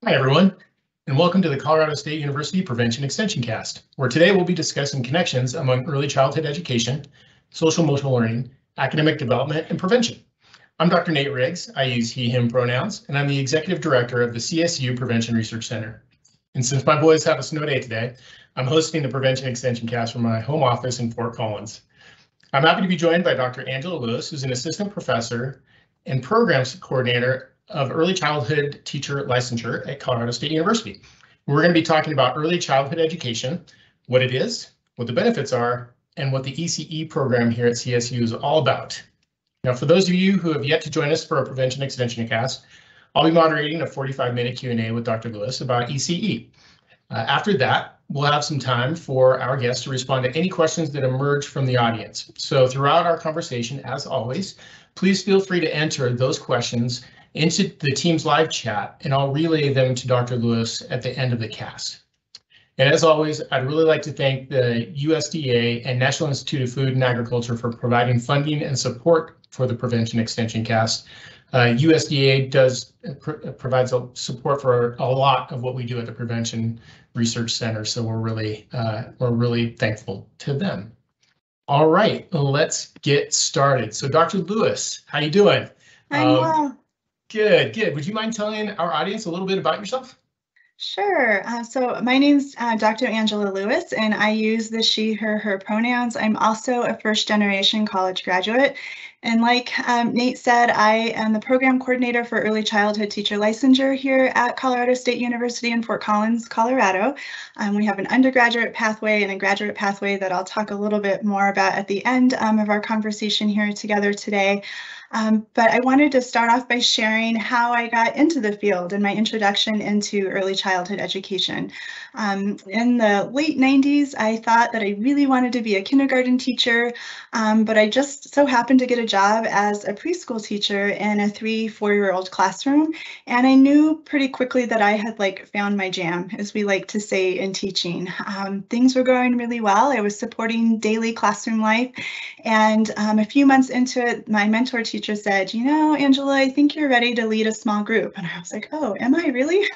Hi, everyone, and welcome to the Colorado State University Prevention Extension Cast, where today we'll be discussing connections among early childhood education, social emotional learning, academic development, and prevention. I'm Dr. Nate Riggs. I use he, him pronouns, and I'm the executive director of the CSU Prevention Research Center. And since my boys have a snow day today, I'm hosting the Prevention Extension Cast from my home office in Fort Collins. I'm happy to be joined by Dr. Angela Lewis, who's an assistant professor and programs coordinator of early childhood teacher licensure at Colorado State University. We're going to be talking about early childhood education, what it is, what the benefits are, and what the ECE program here at CSU is all about. Now, for those of you who have yet to join us for a Prevention Extension Cast, I'll be moderating a 45-minute Q&A with Dr. Lewis about ECE. After that, we'll have some time for our guests to respond to any questions that emerge from the audience. So throughout our conversation, as always, please feel free to enter those questions into the team's live chat, and I'll relay them to Dr. Lewis at the end of the cast. And as always, I'd really like to thank the USDA and National Institute of Food and Agriculture for providing funding and support for the Prevention Extension Cast. USDA provides support for a lot of what we do at the Prevention Research Center, so we're really thankful to them. All right, let's get started. So Dr. Lewis, how you doing? I'm well. Good. Would you mind telling our audience a little bit about yourself? Sure. So my name's Dr. Angela Lewis, and I use the she, her pronouns. I'm also a first-generation college graduate. And like Nate said, I am the program coordinator for early childhood teacher licensure here at Colorado State University in Fort Collins, Colorado. We have an undergraduate pathway and a graduate pathway that I'll talk a little bit more about at the end of our conversation here together today. But I wanted to start off by sharing how I got into the field and my introduction into early childhood education. In the late 90s, I thought that I really wanted to be a kindergarten teacher, but I just so happened to get a job as a preschool teacher in a 3-4-year-old classroom. And I knew pretty quickly that I had found my jam, as we like to say in teaching. Things were going really well. I was supporting daily classroom life. And a few months into it, my mentor teacher said, you know, Angela, I think you're ready to lead a small group. And I was like, oh, am I really?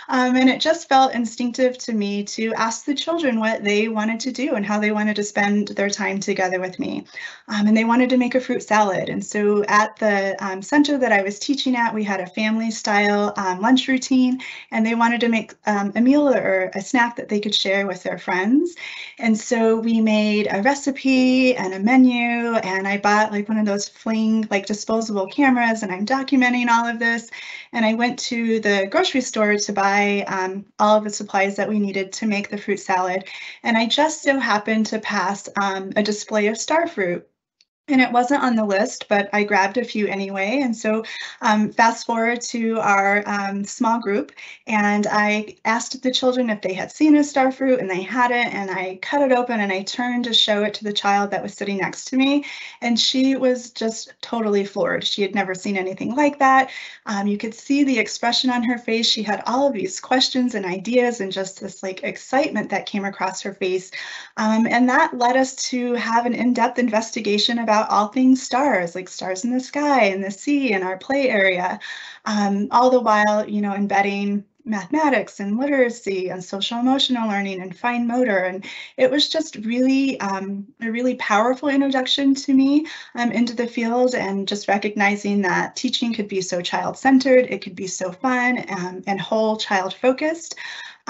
And it just felt instinctive to me to ask the children what they wanted to do and how they wanted to spend their time together with me. And they wanted to make a fruit salad. And so at the center that I was teaching at, we had a family style lunch routine, and they wanted to make a meal or a snack that they could share with their friends. And so we made a recipe and a menu, and I bought one of those fling disposable cameras, and I'm documenting all of this. And I went to the grocery store to buy all of the supplies that we needed to make the fruit salad. And I just so happened to pass a display of star fruit. And it wasn't on the list, but I grabbed a few anyway. And so fast forward to our small group, and I asked the children if they had seen a star fruit, and they hadn't. And I cut it open and I turned to show it to the child that was sitting next to me. And she was just totally floored. She had never seen anything like that. You could see the expression on her face. She had all of these questions and ideas and just this excitement that came across her face. And that led us to have an in-depth investigation about all things stars, like stars in the sky and the sea and our play area, all the while, embedding mathematics and literacy and social emotional learning and fine motor. And it was just really a really powerful introduction to me into the field, and just recognizing that teaching could be so child-centered, it could be so fun and whole child-focused.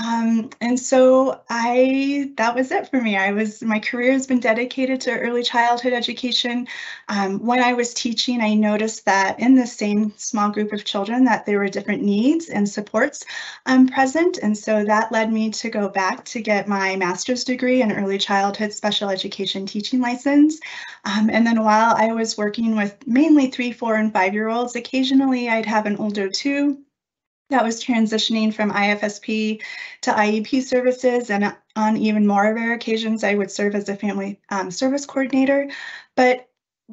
And so that was it for me. My career has been dedicated to early childhood education. When I was teaching, I noticed that in the same small group of children that there were different needs and supports present. And so that led me to go back to get my master's degree in early childhood special education teaching license. And then while I was working with mainly 3, 4, and 5-year-olds, occasionally I'd have an older 2 that was transitioning from IFSP to IEP services, and on even more rare occasions, I would serve as a family service coordinator. But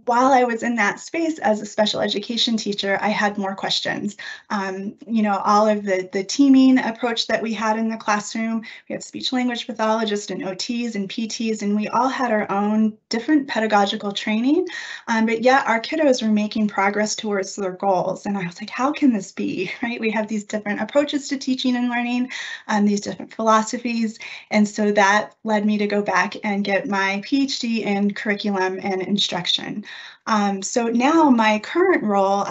while I was in that space as a special education teacher, I had more questions. All of the teaming approach that we had in the classroom, we have speech language pathologists and OTs and PTs, and we all had our own different pedagogical training, but yet our kiddos were making progress towards their goals. And I was like, how can this be, right? We have these different approaches to teaching and learning, these different philosophies. And so that led me to go back and get my PhD in curriculum and instruction. So now my current role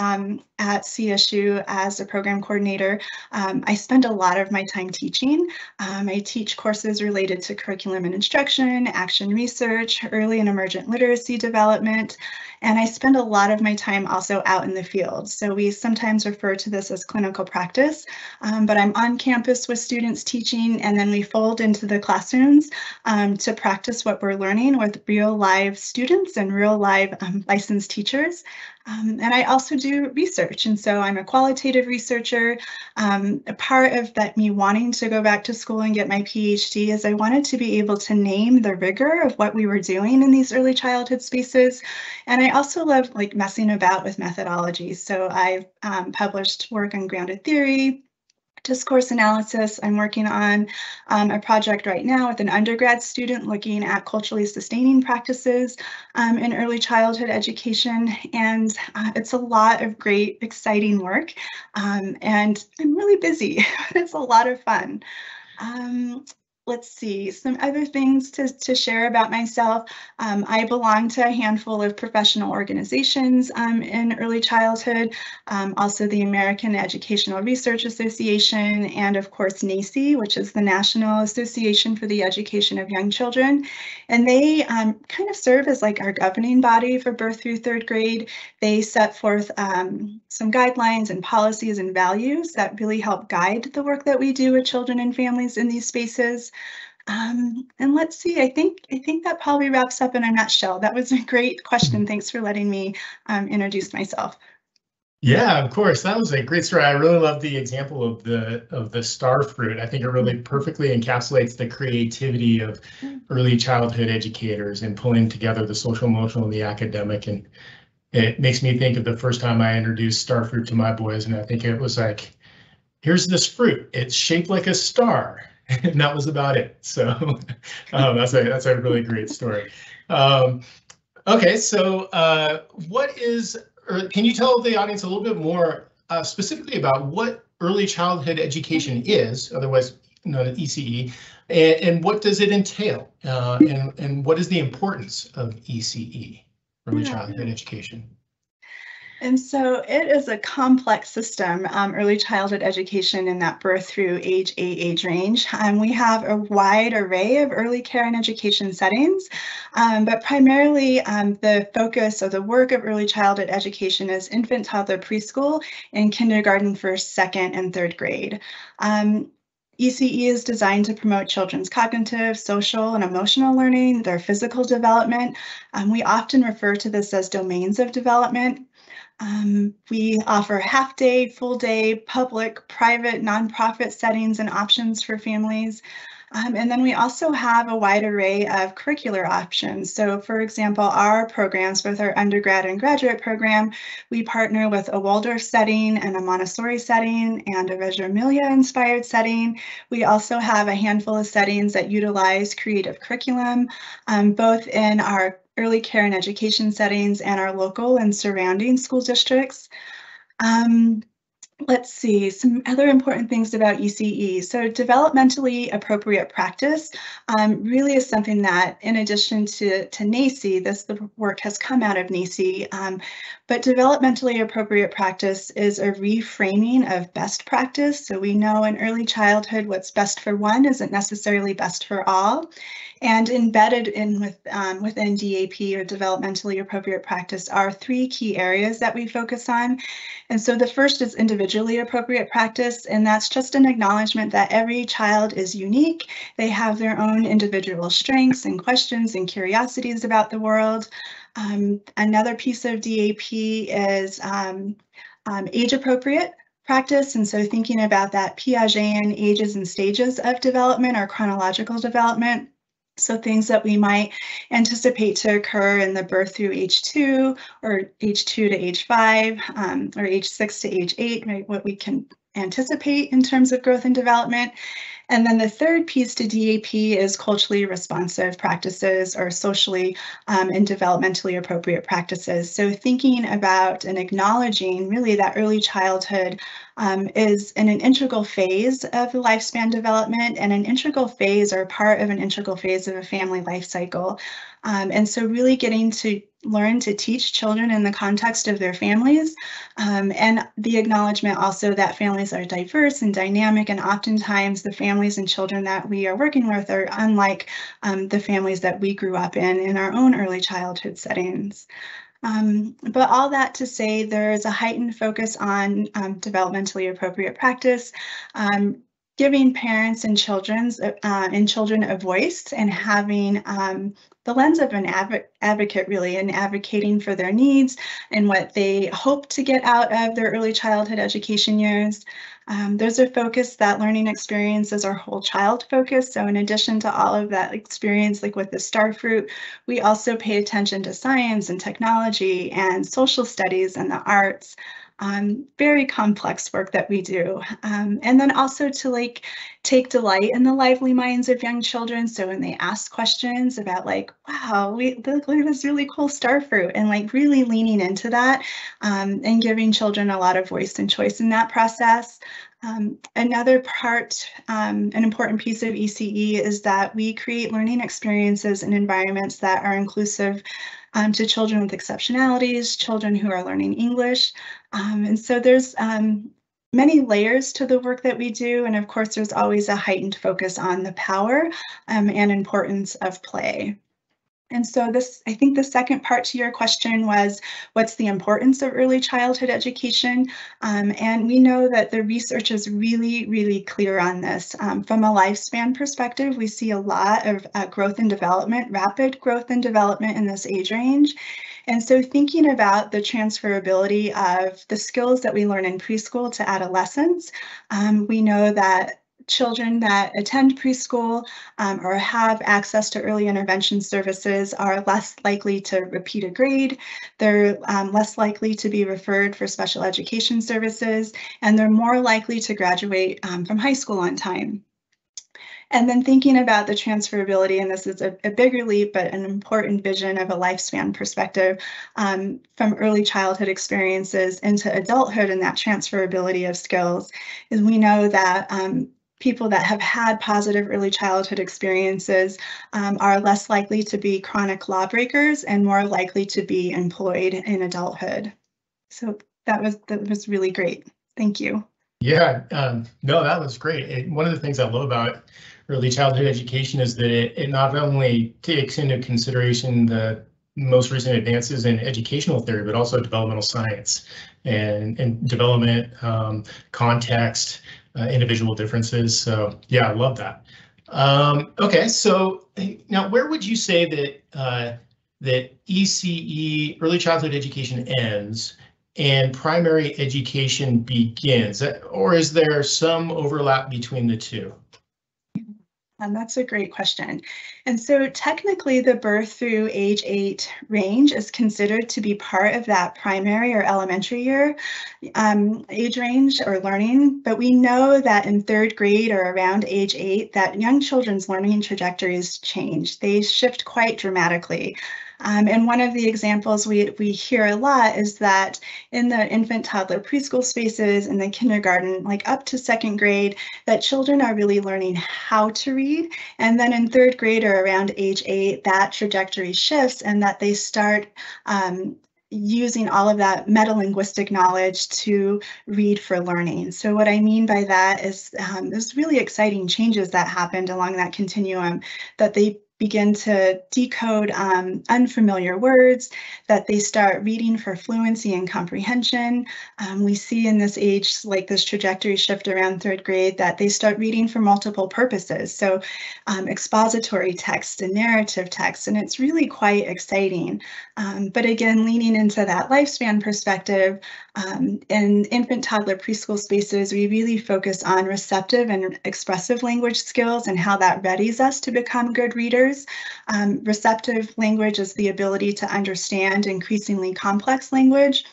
at CSU as a program coordinator, I spend a lot of my time teaching. I teach courses related to curriculum and instruction, action research, early and emergent literacy development, and I spend a lot of my time also out in the field. So we sometimes refer to this as clinical practice, but I'm on campus with students teaching, and then we fold into the classrooms to practice what we're learning with real live students and real live licensed teachers. And I also do research, and so I'm a qualitative researcher. A part of that me wanting to go back to school and get my PhD is I wanted to be able to name the rigor of what we were doing in these early childhood spaces. And I also love like messing about with methodologies. So I've published work on grounded theory, discourse analysis. I'm working on a project right now with an undergrad student looking at culturally sustaining practices in early childhood education. And it's a lot of great, exciting work. And I'm really busy. It's a lot of fun. Let's see, some other things to share about myself. I belong to a handful of professional organizations in early childhood, also the American Educational Research Association, and of course NAEYC, which is the National Association for the Education of Young Children. And they kind of serve as like our governing body for birth through third grade. They set forth some guidelines and policies and values that really help guide the work that we do with children and families in these spaces. And let's see, I think that probably wraps up in a nutshell. That was a great question. Thanks for letting me introduce myself. Yeah, of course. That was a great story. I really love the example of the star fruit. I think it really perfectly encapsulates the creativity of early childhood educators and pulling together the social, emotional, and the academic. And it makes me think of the first time I introduced star fruit to my boys, and I think it was like, here's this fruit. It's shaped like a star. And that was about it. So that's a really great story. Okay, so can you tell the audience a little bit more specifically about what early childhood education is, otherwise known as ECE, and what does it entail, and what is the importance of ECE, early childhood education? And so it is a complex system, early childhood education in that birth through age 8 age range. We have a wide array of early care and education settings, but primarily the focus of the work of early childhood education is infant, toddler, preschool, and kindergarten, first, second, and third grade. ECE is designed to promote children's cognitive, social, and emotional learning, their physical development. We often refer to this as domains of development. We offer half-day, full-day, public, private, nonprofit settings and options for families. And then we also have a wide array of curricular options. So for example, our programs with our undergrad and graduate program, we partner with a Waldorf setting and a Montessori setting and a Reggio Emilia inspired setting. We also have a handful of settings that utilize creative curriculum, both in our early care and education settings and our local and surrounding school districts. Let's see, some other important things about ECE. So developmentally appropriate practice really is something that, in addition to NAEYC, the work has come out of NAEYC, but developmentally appropriate practice is a reframing of best practice. So we know in early childhood what's best for one isn't necessarily best for all. And embedded in within DAP, or developmentally appropriate practice, are 3 key areas that we focus on. And so the first is individually appropriate practice, and that's just an acknowledgement that every child is unique. They have their own individual strengths and questions and curiosities about the world. Another piece of DAP is age-appropriate practice, and so thinking about that Piagetian ages and stages of development or chronological development. So things that we might anticipate to occur in the birth through age 2 or age 2 to age 5 or age 6 to age 8, right, what we can anticipate in terms of growth and development. And then the third piece to DAP is culturally responsive practices or socially and developmentally appropriate practices. So thinking about and acknowledging really that early childhood is an integral phase of the lifespan development and an integral phase or part of an integral phase of a family life cycle. And so really getting to learn to teach children in the context of their families, and the acknowledgement also that families are diverse and dynamic, and oftentimes the families and children that we are working with are unlike the families that we grew up in our own early childhood settings. But all that to say, there is a heightened focus on developmentally appropriate practice, giving parents and children a voice, and having the lens of an advocate really, and advocating for their needs and what they hope to get out of their early childhood education years. There's a focus that learning experiences are whole child focused. So in addition to all of that experience, like with the star fruit, we also pay attention to science and technology and social studies and the arts. Very complex work that we do. And then also to take delight in the lively minds of young children. So when they ask questions about wow, look at this really cool star fruit, and really leaning into that and giving children a lot of voice and choice in that process. Another part, an important piece of ECE is that we create learning experiences and environments that are inclusive to children with exceptionalities, children who are learning English. And so there's many layers to the work that we do. And of course, there's always a heightened focus on the power and importance of play. And so I think the second part to your question was, what's the importance of early childhood education? And we know that the research is really, really clear on this. From a lifespan perspective, we see a lot of growth and development, rapid growth and development in this age range. And so thinking about the transferability of the skills that we learn in preschool to adolescence, we know that children that attend preschool or have access to early intervention services are less likely to repeat a grade, they're less likely to be referred for special education services, and they're more likely to graduate from high school on time. And then thinking about the transferability, and this is a bigger leap, but an important vision of a lifespan perspective from early childhood experiences into adulthood, and that transferability of skills, is we know that people that have had positive early childhood experiences are less likely to be chronic lawbreakers and more likely to be employed in adulthood. So that was really great. Thank you. Yeah, no, that was great. One of the things I love about early childhood education is that it not only takes into consideration the most recent advances in educational theory, but also developmental science and development, context, individual differences. So yeah, I love that. Okay, so now where would you say that that ECE, early childhood education, ends and primary education begins, or is there some overlap between the two? And that's a great question. And so technically the birth through age 8 range is considered to be part of that primary or elementary year age range or learning. But we know that in 3rd grade or around age 8, that young children's learning trajectories change. They shift quite dramatically. And one of the examples we hear a lot is that in the infant, toddler, preschool spaces, in the kindergarten, up to 2nd grade, that children are really learning how to read. And then in 3rd grade or around age 8, that trajectory shifts, and that they start using all of that metalinguistic knowledge to read for learning. So what I mean by that is there's really exciting changes that happened along that continuum, that they begin to decode unfamiliar words, that they start reading for fluency and comprehension. We see in this age, this trajectory shift around 3rd grade, that they start reading for multiple purposes. So expository text and narrative text, and it's really quite exciting. But again, leaning into that lifespan perspective, In infant, toddler, preschool spaces, we really focus on receptive and expressive language skills and how that readies us to become good readers. Receptive language is the ability to understand increasingly complex language.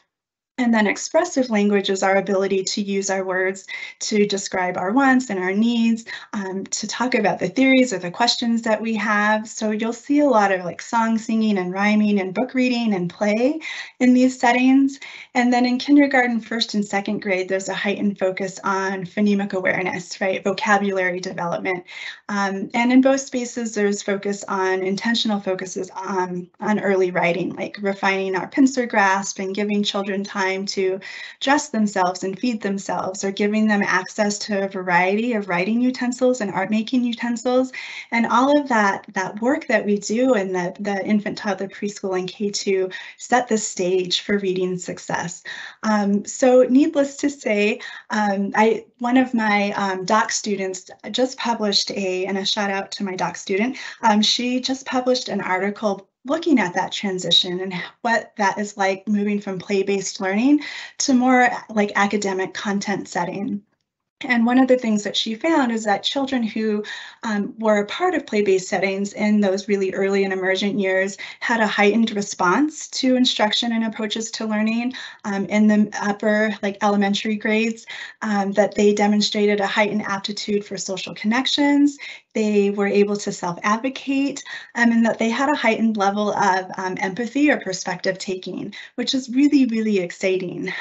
And then expressive language is our ability to use our words to describe our wants and our needs, to talk about the theories or the questions that we have. So you'll see a lot of like song singing and rhyming and book reading and play in these settings. And then in kindergarten, first and second grade, there's a heightened focus on phonemic awareness, right? Vocabulary development. And in both spaces, there's focus on intentional focuses on early writing, like refining our pincer grasp and giving children time to dress themselves and feed themselves, or giving them access to a variety of writing utensils and art making utensils. And all of that work that we do in the infant, toddler, preschool, and K2 set the stage for reading success. So needless to say, one of my doc students just published and a shout out to my doc student, she just published an article looking at that transition and what that is like moving from play-based learning to more like academic content setting. And one of the things that she found is that children who were a part of play-based settings in those really early and emergent years had a heightened response to instruction and approaches to learning. In the upper, like elementary grades, that they demonstrated a heightened aptitude for social connections. They were able to self-advocate, and that they had a heightened level of empathy or perspective taking, which is really, really exciting.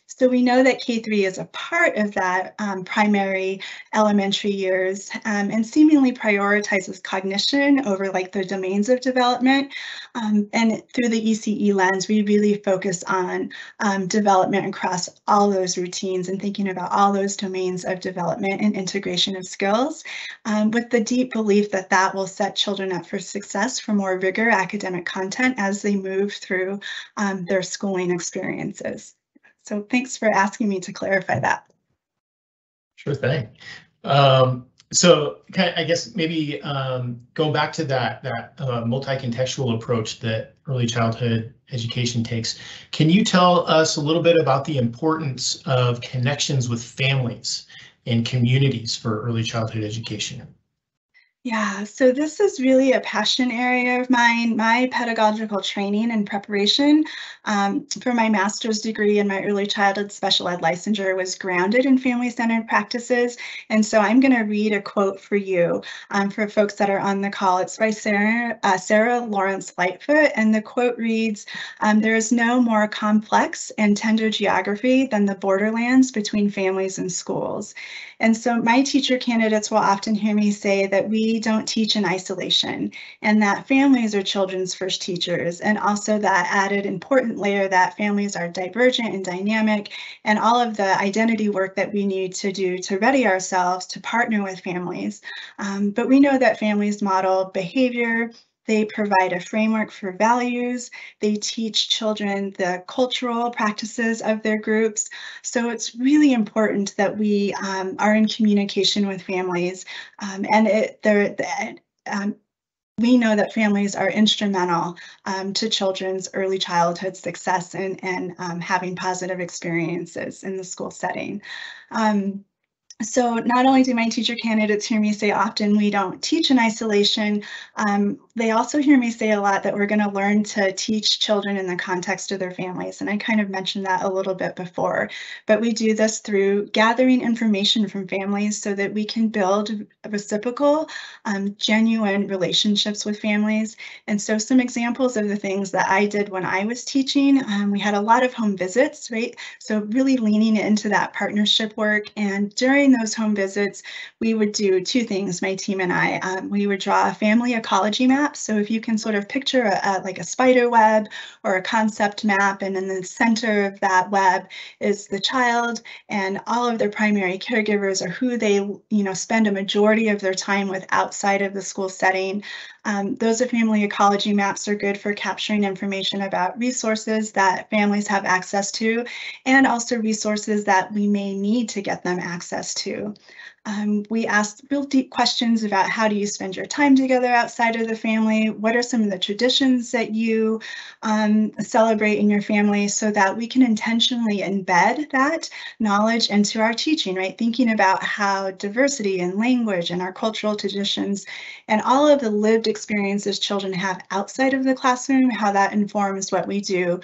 So we know that K3 is a part of that primary elementary years, and seemingly prioritizes cognition over like the domains of development. And through the ECE lens, we really focus on development across all those routines and thinking about all those domains of development and integration of skills, with the deep belief that that will set children up for success for more rigor academic content as they move through their schooling experiences. So thanks for asking me to clarify that. Sure thing. So I guess maybe going back to that multi-contextual approach that early childhood education takes, can you tell us a little bit about the importance of connections with families and communities for early childhood education? Yeah, so this is really a passion area of mine. My pedagogical training and preparation for my master's degree in my early childhood special ed licensure was grounded in family-centered practices. And so I'm going to read a quote for you for folks that are on the call. It's by Sarah Lawrence Lightfoot, and the quote reads, "There is no more complex and tender geography than the borderlands between families and schools." And so my teacher candidates will often hear me say that we don't teach in isolation, and that families are children's first teachers, and also that added important layer that families are divergent and dynamic, and all of the identity work that we need to do to ready ourselves to partner with families. But we know that families model behavior. They provide a framework for values. They teach children the cultural practices of their groups. So it's really important that we are in communication with families, we know that families are instrumental to children's early childhood success and having positive experiences in the school setting. So not only do my teacher candidates hear me say often we don't teach in isolation, they also hear me say a lot that we're going to learn to teach children in the context of their families. And I kind of mentioned that a little bit before, but we do this through gathering information from families so that we can build reciprocal, genuine relationships with families. And so some examples of the things that I did when I was teaching, we had a lot of home visits, right? So really leaning into that partnership work. And during those home visits, we would do two things, my team and I. We would draw a family ecology map. So if you can sort of picture like a spider web or a concept map, and in the center of that web is the child, and all of their primary caregivers, or who they spend a majority of their time with outside of the school setting. Those family ecology maps are good for capturing information about resources that families have access to, and also resources that we may need to get them access to. We asked real deep questions about how do you spend your time together outside of the family? What are some of the traditions that you celebrate in your family, so that we can intentionally embed that knowledge into our teaching, right? Thinking about how diversity and language and our cultural traditions and all of the lived experiences children have outside of the classroom, how that informs what we do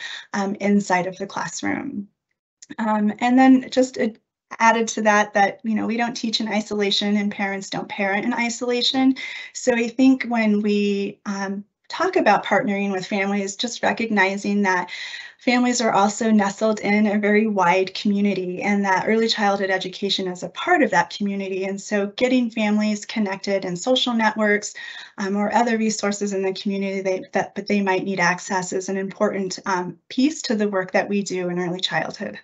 inside of the classroom. And then just added to that, we don't teach in isolation and parents don't parent in isolation. So I think when we talk about partnering with families, just recognizing that families are also nestled in a very wide community and that early childhood education is a part of that community. And so getting families connected in social networks or other resources in the community that they might need access is an important piece to the work that we do in early childhood.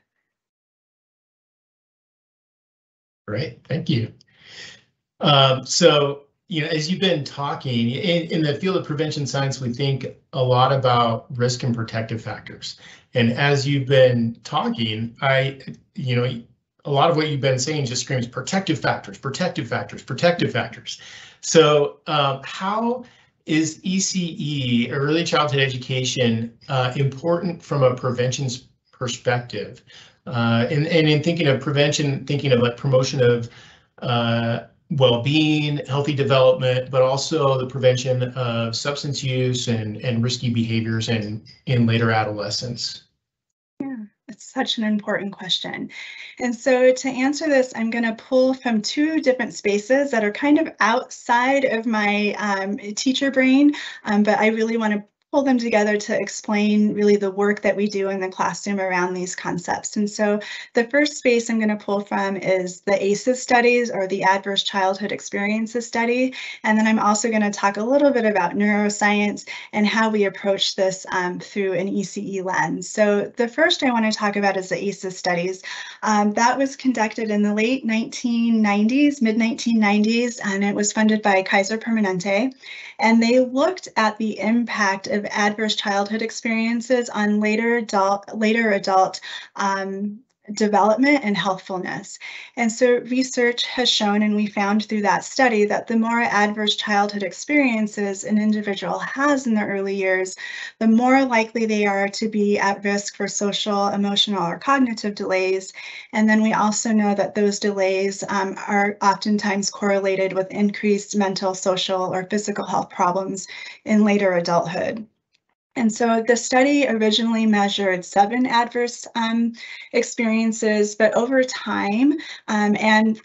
Great, thank you. So, as you've been talking, in the field of prevention science, we think a lot about risk and protective factors. And as you've been talking, a lot of what you've been saying just screams protective factors, protective factors, protective factors. So how is ECE, early childhood education, important from a prevention perspective? And in thinking of prevention, thinking of like promotion of well-being, healthy development, but also the prevention of substance use and risky behaviors in later adolescence. Yeah, it's such an important question. And so to answer this, I'm going to pull from two different spaces that are kind of outside of my teacher brain, but I really want to pull them together to explain really the work that we do in the classroom around these concepts. And so the first space I'm going to pull from is the ACEs studies, or the Adverse Childhood Experiences study. And then I'm also going to talk a little bit about neuroscience and how we approach this through an ECE lens. So the first I want to talk about is the ACEs studies. That was conducted in the late 1990s, mid-1990s, and it was funded by Kaiser Permanente. And they looked at the impact of adverse childhood experiences on later adult development and healthfulness. And so research has shown, and we found through that study, that the more adverse childhood experiences an individual has in the early years, the more likely they are to be at risk for social, emotional, or cognitive delays. And then we also know that those delays are oftentimes correlated with increased mental, social, or physical health problems in later adulthood. And so the study originally measured 7 adverse experiences, but over time and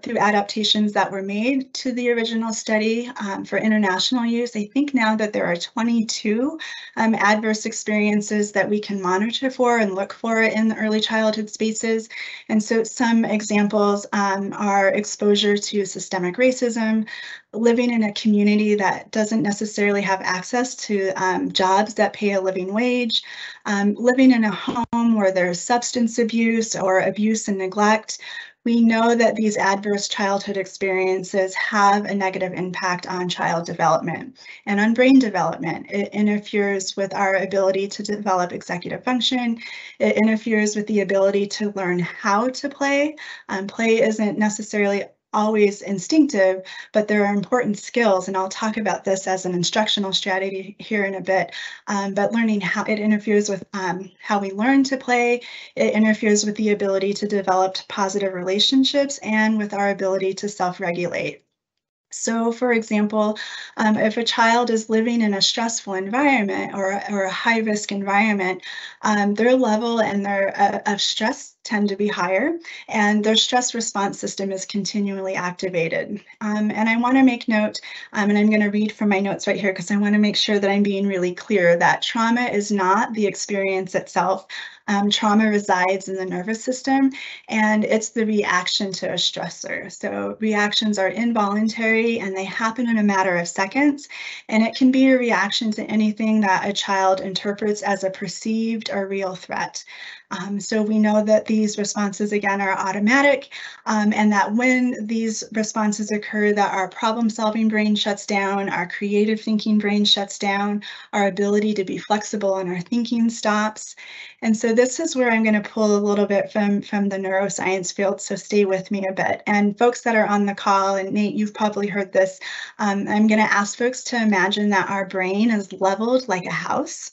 through adaptations that were made to the original study for international use, I think now that there are 22 adverse experiences that we can monitor for and look for in the early childhood spaces. And so some examples are exposure to systemic racism, living in a community that doesn't necessarily have access to jobs that pay a living wage, living in a home where there's substance abuse or abuse and neglect. We know that these adverse childhood experiences have a negative impact on child development and on brain development. It interferes with our ability to develop executive function. It interferes with the ability to learn how to play. Play isn't necessarily always instinctive, but there are important skills, and I'll talk about this as an instructional strategy here in a bit, but learning how it interferes with how we learn to play. It interferes with the ability to develop positive relationships and with our ability to self-regulate. So, for example, if a child is living in a stressful environment or a high-risk environment, their level and their of stress tend to be higher, and their stress response system is continually activated. And I want to make note, and I'm going to read from my notes right here because I want to make sure that I'm being really clear that trauma is not the experience itself. Trauma resides in the nervous system, and it's the reaction to a stressor. So reactions are involuntary and they happen in a matter of seconds, and it can be a reaction to anything that a child interprets as a perceived or real threat. So we know that these responses, again, are automatic, and that when these responses occur, that our problem-solving brain shuts down, our creative thinking brain shuts down, our ability to be flexible in our thinking stops. And so this is where I'm going to pull a little bit from the neuroscience field, so stay with me a bit. And folks that are on the call, and Nate, you've probably heard this, I'm going to ask folks to imagine that our brain is leveled like a house.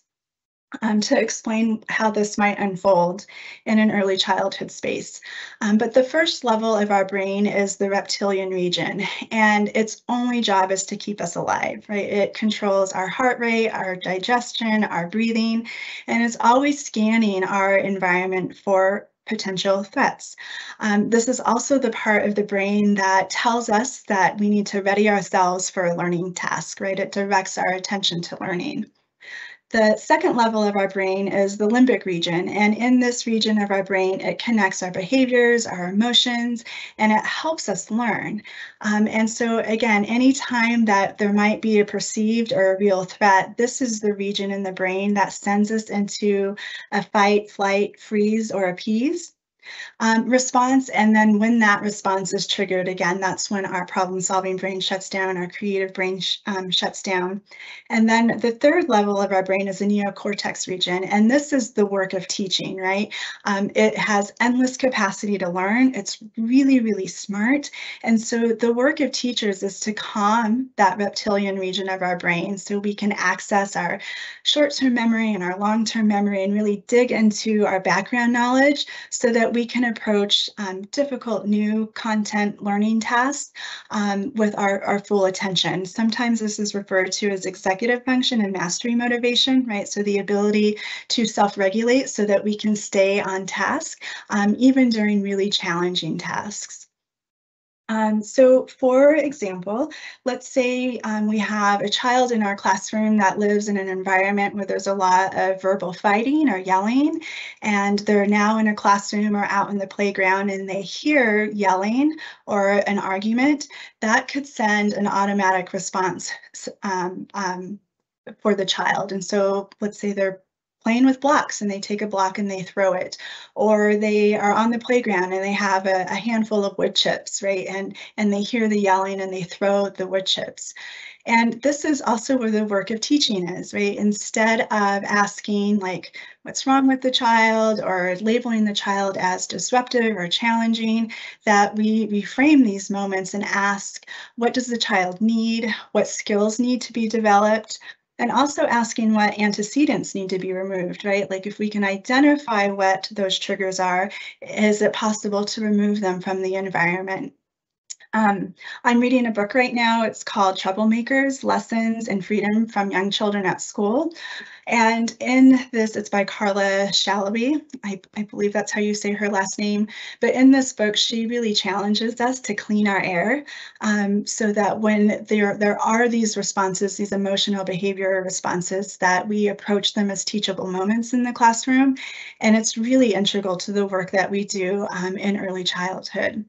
To explain how this might unfold in an early childhood space. But the first level of our brain is the reptilian region, and its only job is to keep us alive, right? It controls our heart rate, our digestion, our breathing, and it's always scanning our environment for potential threats. This is also the part of the brain that tells us that we need to ready ourselves for a learning task, right? It directs our attention to learning. The second level of our brain is the limbic region, and in this region of our brain, it connects our behaviors, our emotions, and it helps us learn. And so again, anytime that there might be a perceived or a real threat, this is the region in the brain that sends us into a fight, flight, freeze, or appease response. And then when that response is triggered, again, that's when our problem-solving brain shuts down, our creative brain shuts down. And then the third level of our brain is the neocortex region. And this is the work of teaching, right? It has endless capacity to learn. It's really, really smart. And so the work of teachers is to calm that reptilian region of our brain so we can access our short-term memory and our long-term memory and really dig into our background knowledge so that we can approach difficult new content learning tasks with our full attention. Sometimes this is referred to as executive function and mastery motivation, right? So the ability to self-regulate so that we can stay on task, even during really challenging tasks. So for example, let's say we have a child in our classroom that lives in an environment where there's a lot of verbal fighting or yelling, and they're now in a classroom or out in the playground and they hear yelling or an argument. That could send an automatic response for the child. And so let's say they're playing with blocks and they take a block and they throw it, or they are on the playground and they have a handful of wood chips, right? And they hear the yelling and they throw the wood chips. And this is also where the work of teaching is, right? Instead of asking like, what's wrong with the child or labeling the child as disruptive or challenging, that we reframe these moments and ask, what does the child need? What skills need to be developed? And also asking what antecedents need to be removed, right? Like if we can identify what those triggers are, is it possible to remove them from the environment? I'm reading a book right now. It's called Troublemakers, Lessons in Freedom from Young Children at School. And in this, it's by Carla Shalaby. I believe that's how you say her last name. But in this book, she really challenges us to clean our air so that when there are these responses, these emotional behavioral responses, that we approach them as teachable moments in the classroom. And it's really integral to the work that we do in early childhood.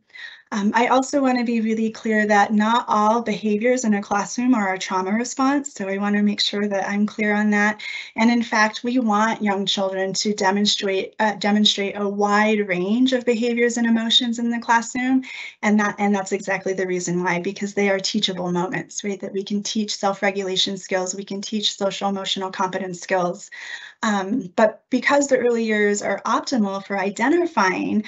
I also want to be really clear that not all behaviors in a classroom are a trauma response, so I want to make sure that I'm clear on that. And in fact, we want young children to demonstrate a wide range of behaviors and emotions in the classroom, and that's exactly the reason why, because they are teachable moments, right? That we can teach self-regulation skills, we can teach social emotional competence skills. But because the early years are optimal for identifying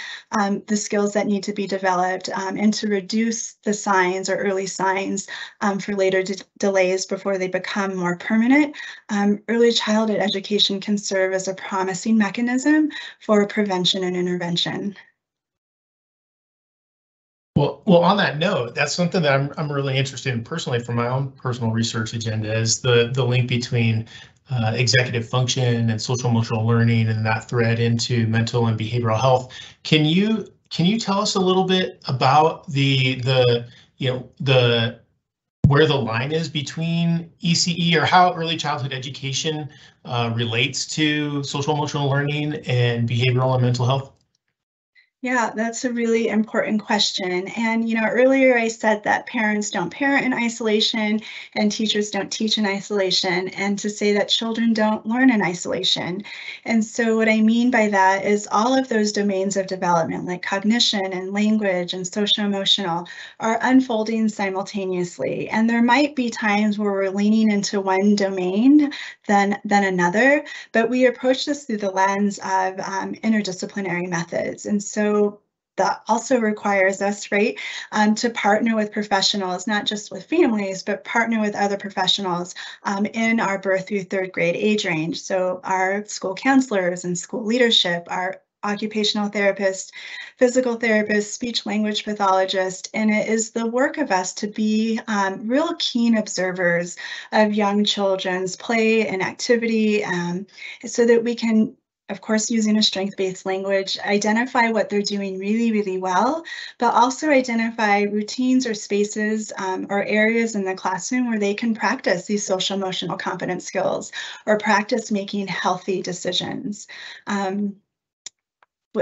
the skills that need to be developed and to reduce the signs or early signs for later delays before they become more permanent, early childhood education can serve as a promising mechanism for prevention and intervention. Well, on that note, that's something that I'm really interested in personally for my own personal research agenda, is the link between executive function and social emotional learning and that thread into mental and behavioral health. Can you tell us a little bit about where the line is between ECE, or how early childhood education relates to social emotional learning and behavioral and mental health? Yeah, that's a really important question. And, earlier I said that parents don't parent in isolation and teachers don't teach in isolation, and to say that children don't learn in isolation. And so what I mean by that is all of those domains of development, like cognition and language and social emotional, are unfolding simultaneously. And there might be times where we're leaning into one domain than another, but we approach this through the lens of interdisciplinary methods. And so that also requires us, right, to partner with professionals, not just with families, but partner with other professionals in our birth through third grade age range. So our school counselors and school leadership, our occupational therapists, physical therapists, speech language pathologists, and it is the work of us to be real keen observers of young children's play and activity so that we can, of course, using a strength-based language, identify what they're doing really, really well, but also identify routines or spaces or areas in the classroom where they can practice these social emotional competence skills or practice making healthy decisions.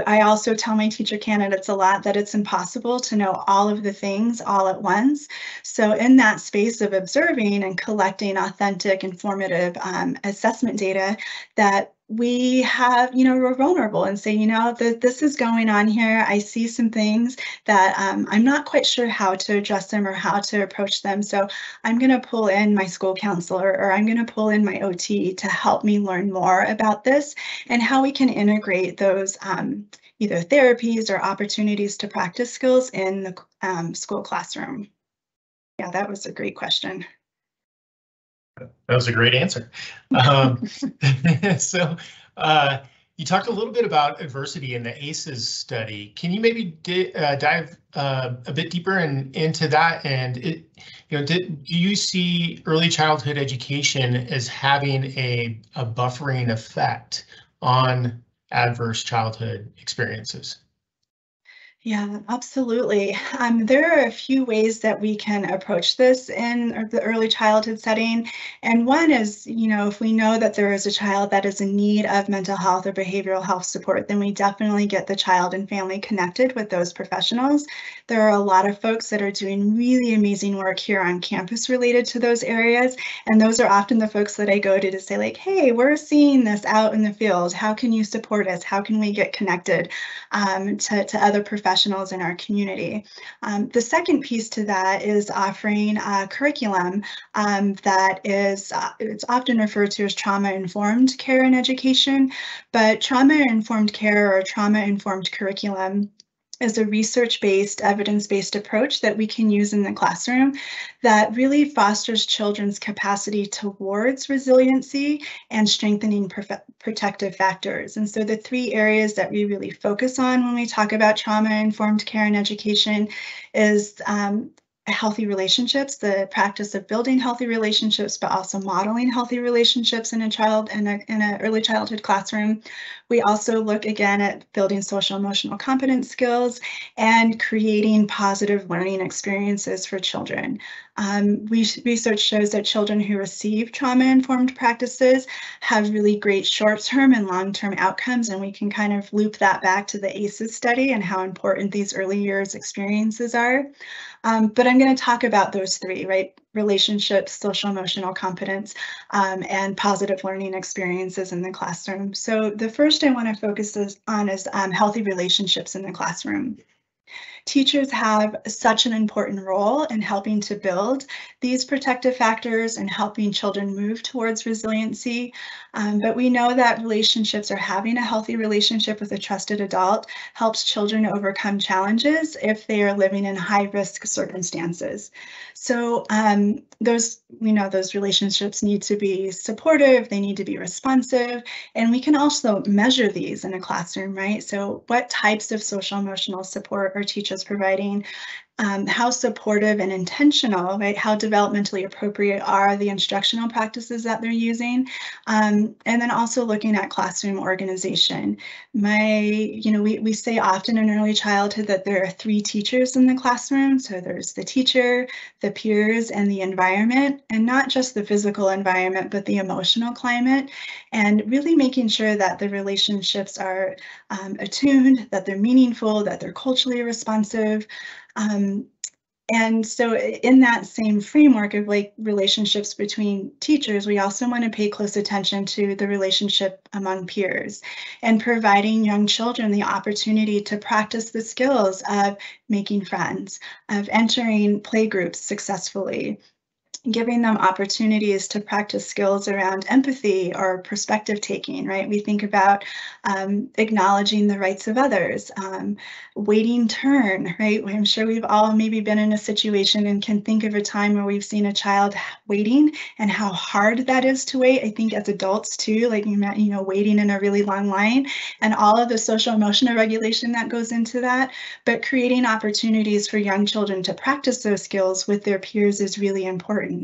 I also tell my teacher candidates a lot that it's impossible to know all of the things all at once. So in that space of observing and collecting authentic, informative assessment data, that we have, we're vulnerable and say, this is going on here. I see some things that I'm not quite sure how to address them or how to approach them. So I'm going to pull in my school counselor or I'm going to pull in my OT to help me learn more about this and how we can integrate those either therapies or opportunities to practice skills in the school classroom. Yeah, that was a great question. That was a great answer. So you talked a little bit about adversity in the ACEs study. Can you maybe dive a bit deeper into that? And do you see early childhood education as having a buffering effect on adverse childhood experiences? Yeah, absolutely. There are a few ways that we can approach this in the early childhood setting. And one is, if we know that there is a child that is in need of mental health or behavioral health support, then we definitely get the child and family connected with those professionals. There are a lot of folks that are doing really amazing work here on campus related to those areas. And those are often the folks that I go to say like, hey, we're seeing this out in the field. How can you support us? How can we get connected to other professionals in our community? The second piece to that is offering a curriculum that is, it's often referred to as trauma-informed care and education, but trauma-informed care or trauma-informed curriculum is a research-based, evidence-based approach that we can use in the classroom that really fosters children's capacity towards resiliency and strengthening protective factors. And so the three areas that we really focus on when we talk about trauma-informed care and education is healthy relationships, the practice of building healthy relationships, but also modeling healthy relationships in an early childhood classroom. We also look again at building social emotional competence skills and creating positive learning experiences for children. Research shows that children who receive trauma-informed practices have really great short-term and long-term outcomes, and we can kind of loop that back to the ACEs study and how important these early years experiences are. But I'm going to talk about those three, right? Relationships, social emotional competence, and positive learning experiences in the classroom. So the first I want to focus on is healthy relationships in the classroom. Teachers have such an important role in helping to build these protective factors and helping children move towards resiliency. But we know that relationships or having a healthy relationship with a trusted adult helps children overcome challenges if they are living in high-risk circumstances. So those relationships need to be supportive, they need to be responsive, and we can also measure these in a classroom, right? So what types of social emotional support are teachers providing? how supportive and intentional, right? How developmentally appropriate are the instructional practices that they're using? And then also looking at classroom organization. We say often in early childhood that there are 3 teachers in the classroom. So there's the teacher, the peers, and the environment, and not just the physical environment, but the emotional climate, and really making sure that the relationships are attuned, that they're meaningful, that they're culturally responsive. And so in that same framework of like relationships between teachers, we also want to pay close attention to the relationship among peers and providing young children the opportunity to practice the skills of making friends, of entering playgroups successfully, giving them opportunities to practice skills around empathy or perspective taking, right? We think about acknowledging the rights of others, waiting turn, right? I'm sure we've all maybe been in a situation and can think of a time where we've seen a child waiting and how hard that is to wait. I think as adults too, like, waiting in a really long line and all of the social emotional regulation that goes into that, but creating opportunities for young children to practice those skills with their peers is really important.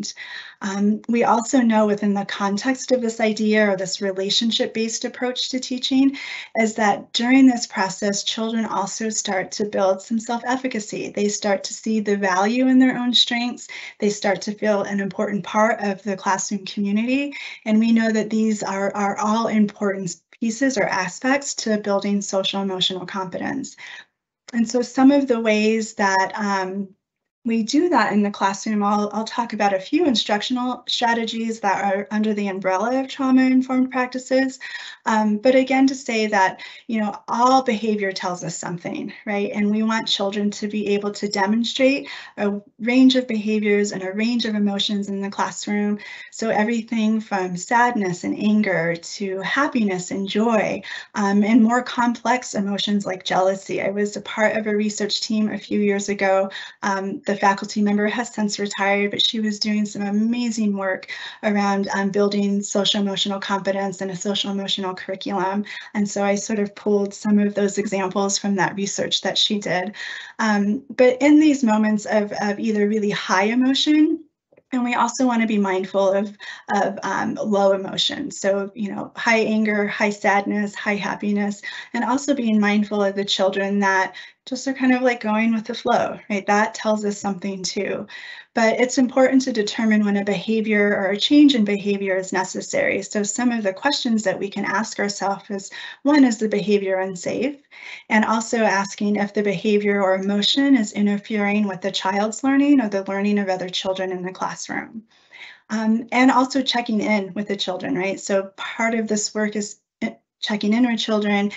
We also know within the context of this idea or this relationship-based approach to teaching is that during this process, children also start to build some self-efficacy. They start to see the value in their own strengths. They start to feel an important part of the classroom community. And we know that these are all important pieces or aspects to building social emotional competence. And so some of the ways that we do that in the classroom, I'll talk about a few instructional strategies that are under the umbrella of trauma-informed practices. But again, to say that, all behavior tells us something, right? And we want children to be able to demonstrate a range of behaviors and a range of emotions in the classroom. So everything from sadness and anger to happiness and joy, and more complex emotions like jealousy. I was a part of a research team a few years ago. The faculty member has since retired, but she was doing some amazing work around building social emotional competence and a social emotional curriculum. And so I sort of pulled some of those examples from that research that she did. But in these moments of either really high emotion, and we also want to be mindful of low emotion. So, high anger, high sadness, high happiness, and also being mindful of the children that just are kind of like going with the flow, right? That tells us something too. But it's important to determine when a behavior or a change in behavior is necessary. So some of the questions that we can ask ourselves is, one, is the behavior unsafe? And also asking if the behavior or emotion is interfering with the child's learning or the learning of other children in the classroom. And also checking in with the children, right? So part of this work is checking in with children,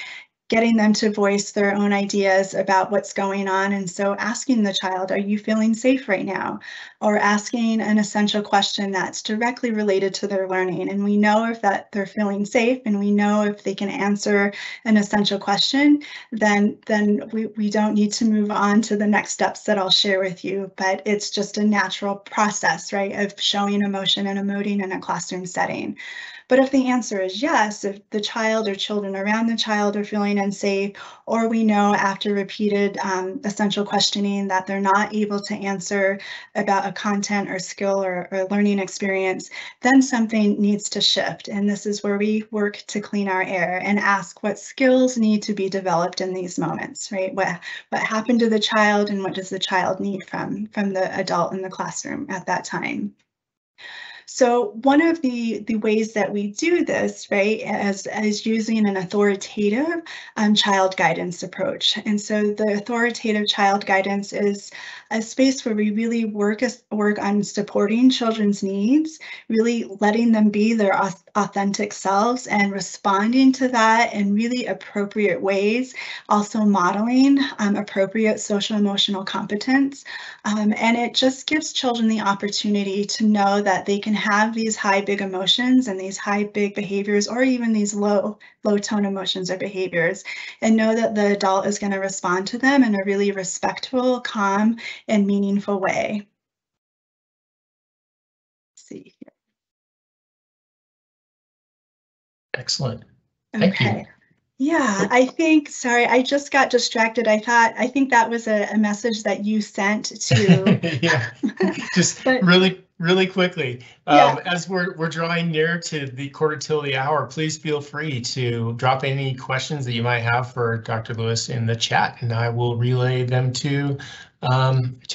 getting them to voice their own ideas about what's going on. And so asking the child, are you feeling safe right now? Or asking an essential question that's directly related to their learning. And we know if that they're feeling safe and we know if they can answer an essential question, then we don't need to move on to the next steps that I'll share with you. But it's just a natural process, right, of showing emotion and emoting in a classroom setting. But if the answer is yes, if the child or children around the child are feeling unsafe, or we know after repeated essential questioning that they're not able to answer about a content or skill or learning experience, then something needs to shift. And this is where we work to clean our air and ask what skills need to be developed in these moments, right? What happened to the child and what does the child need from the adult in the classroom at that time? So one of the ways that we do this, right, is using an authoritative child guidance approach. And so the authoritative child guidance is a space where we really work on supporting children's needs, really letting them be their authentic selves and responding to that in really appropriate ways, also modeling appropriate social emotional competence. And it just gives children the opportunity to know that they can have these high big emotions and these high big behaviors, or even these low tone emotions or behaviors, and know that the adult is going to respond to them in a really respectful, calm, and meaningful way. Let's see here. Excellent. Thank you. Yeah, I think, sorry, I just got distracted. I think that was a message that you sent to, Yeah, just but really quickly, yeah. as we're drawing near to the quarter till the hour, please feel free to drop any questions that you might have for Dr. Lewis in the chat, and I will relay them to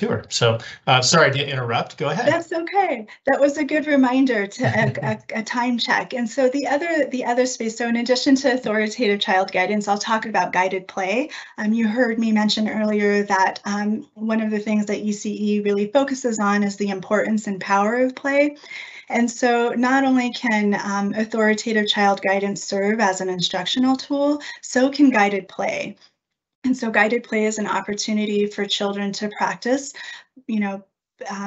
her. So sorry to interrupt. Go ahead. That's okay. That was a good reminder to a time check. And so the other space, so in addition to authoritative child guidance, I'll talk about guided play. You heard me mention earlier that one of the things that ECE really focuses on is the importance and power of play. And so not only can authoritative child guidance serve as an instructional tool, so can guided play. And so guided play is an opportunity for children to practice, you know,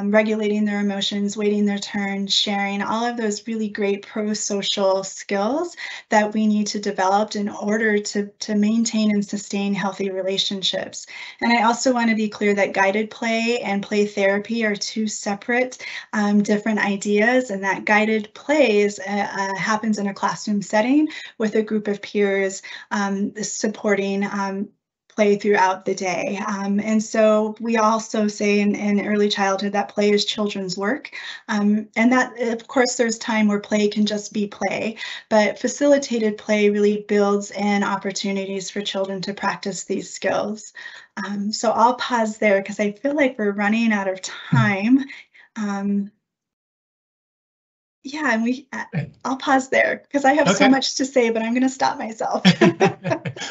regulating their emotions, waiting their turn, sharing, all of those really great pro-social skills that we need to develop in order to maintain and sustain healthy relationships. And I also want to be clear that guided play and play therapy are two separate, different ideas, and that guided plays happens in a classroom setting with a group of peers supporting play throughout the day. And so we also say in early childhood that play is children's work. And that, of course, there's time where play can just be play, but facilitated play really builds in opportunities for children to practice these skills. So I'll pause there because I feel like we're running out of time. Yeah, and I'll pause there because I have so much to say, but I'm going to stop myself.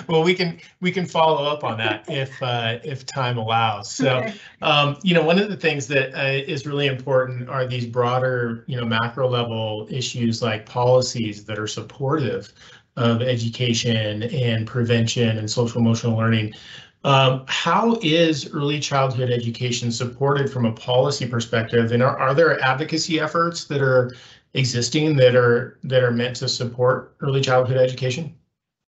Well, we can follow up on that if time allows. So, Okay. One of the things that is really important are these broader, macro level issues like policies that are supportive of education and prevention and social emotional learning. How is early childhood education supported from a policy perspective, and are there advocacy efforts that are existing that are meant to support early childhood education?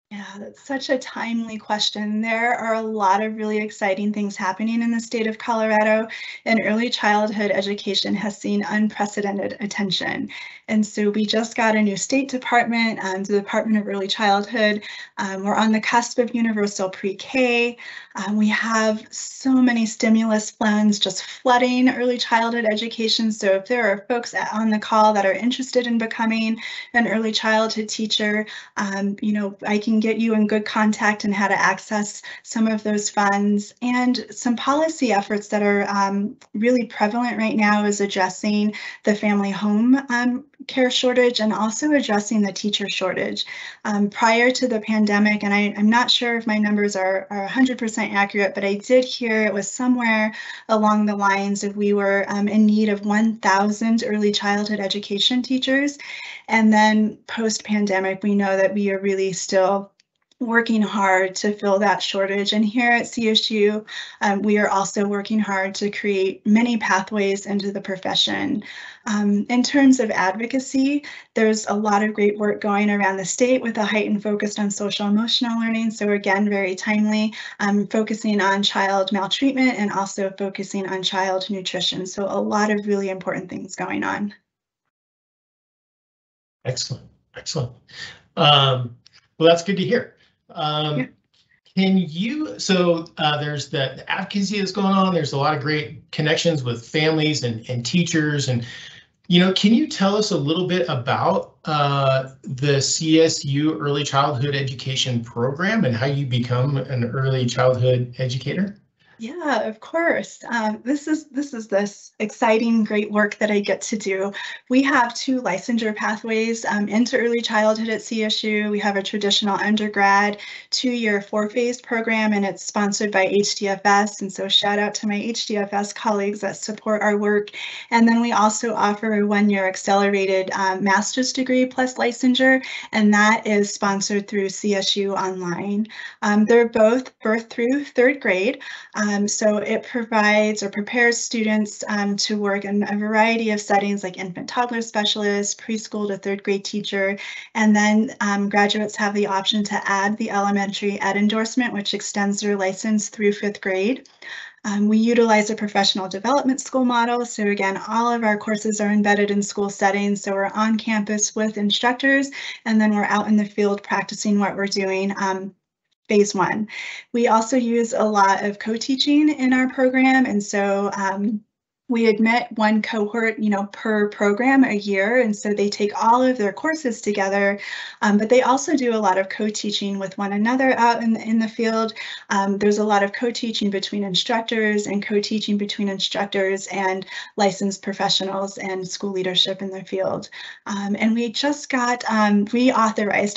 Yeah, that's such a timely question. There are a lot of really exciting things happening in the state of Colorado, and early childhood education has seen unprecedented attention. And so we just got a new state department, the Department of Early Childhood. We're on the cusp of universal pre-K. We have so many stimulus funds just flooding early childhood education. So if there are folks on the call that are interested in becoming an early childhood teacher, I can get you in good contact and how to access some of those funds. And some policy efforts that are really prevalent right now is addressing the family home care shortage and also addressing the teacher shortage. Prior to the pandemic, and I'm not sure if my numbers are 100% accurate, but I did hear it was somewhere along the lines of we were in need of 1,000 early childhood education teachers. And then post-pandemic, we know that we are really still working hard to fill that shortage. And here at CSU, we are also working hard to create many pathways into the profession. In terms of advocacy, there's a lot of great work going around the state with a heightened focus on social emotional learning. So again, very timely, focusing on child maltreatment and also focusing on child nutrition. So a lot of really important things going on. Excellent, excellent. Well, that's good to hear. Can you, so there's the advocacy that's going on. There's a lot of great connections with families and teachers. And, can you tell us a little bit about the CSU Early Childhood Education Program and how you become an early childhood educator? Yeah, of course. This is this exciting, great work that I get to do. We have two licensure pathways into early childhood at CSU. We have a traditional undergrad 2-year 4-phase program, and it's sponsored by HDFS. And so shout out to my HDFS colleagues that support our work. And then we also offer a 1-year accelerated master's degree plus licensure, and that is sponsored through CSU Online. They're both birth through 3rd grade. So it provides or prepares students to work in a variety of settings like infant toddler specialist, preschool to 3rd grade teacher, and then graduates have the option to add the elementary ed endorsement, which extends their license through 5th grade. We utilize a professional development school model. So again, all of our courses are embedded in school settings. So we're on campus with instructors, and then we're out in the field practicing what we're doing. Phase one. We also use a lot of co-teaching in our program, and so we admit one cohort, per program a year, and so they take all of their courses together, but they also do a lot of co-teaching with one another out in the field. There's a lot of co-teaching between instructors and co-teaching between instructors and licensed professionals and school leadership in the field. And we just got reauthorized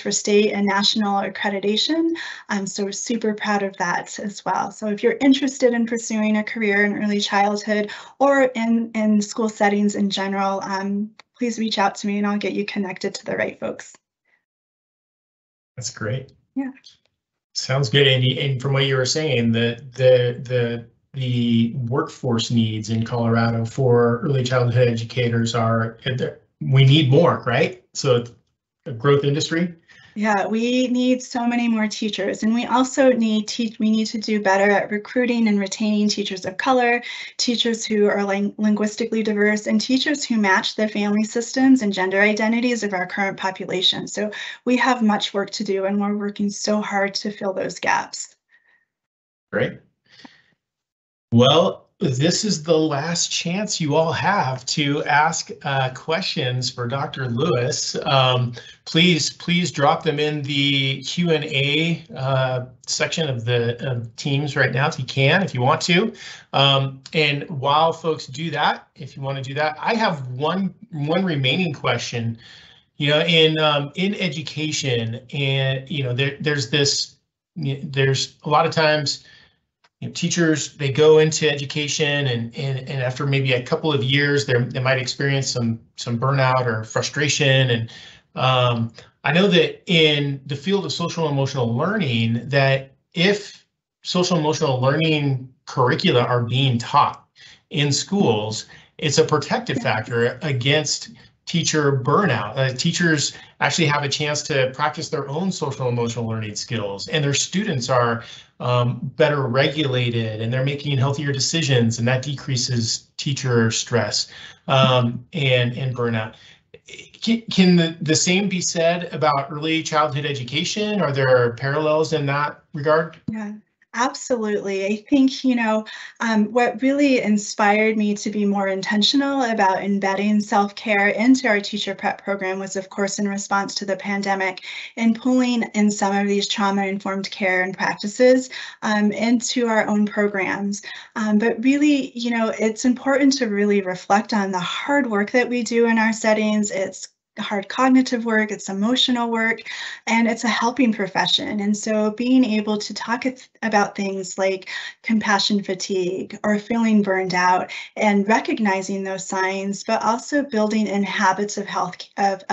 for state and national accreditation. So we're super proud of that as well. So if you're interested in pursuing a career in early childhood or in school settings in general, please reach out to me and I'll get you connected to the right folks. That's great. Yeah. Sounds good. And from what you were saying, the workforce needs in Colorado for early childhood educators we need more, right? So it's a growth industry. Yeah, we need so many more teachers, and we also need to do better at recruiting and retaining teachers of color, teachers who are linguistically diverse, and teachers who match the family systems and gender identities of our current population. So we have much work to do, and we're working so hard to fill those gaps. Great. Well, this is the last chance you all have to ask questions for Dr. Lewis. Please drop them in the Q&A section of the Teams right now if you want to. And while folks do that, if you want to do that, I have one remaining question. In education, and there's a lot of times. Teachers, they go into education and after maybe a couple of years, they might experience some burnout or frustration. And I know that in the field of social and emotional learning, that if social and emotional learning curricula are being taught in schools, it's a protective factor against teacher burnout. Teachers actually have a chance to practice their own social and emotional learning skills, and their students are better regulated, and they're making healthier decisions, and that decreases teacher stress and burnout. Can the same be said about early childhood education? Are there parallels in that regard? Yeah. Absolutely. I think, what really inspired me to be more intentional about embedding self-care into our teacher prep program was, of course, in response to the pandemic and pulling in some of these trauma-informed care and practices into our own programs. But really, it's important to really reflect on the hard work that we do in our settings. It's hard cognitive work, it's emotional work, and it's a helping profession. And so being able to talk about things like compassion fatigue or feeling burned out and recognizing those signs, but also building in habits of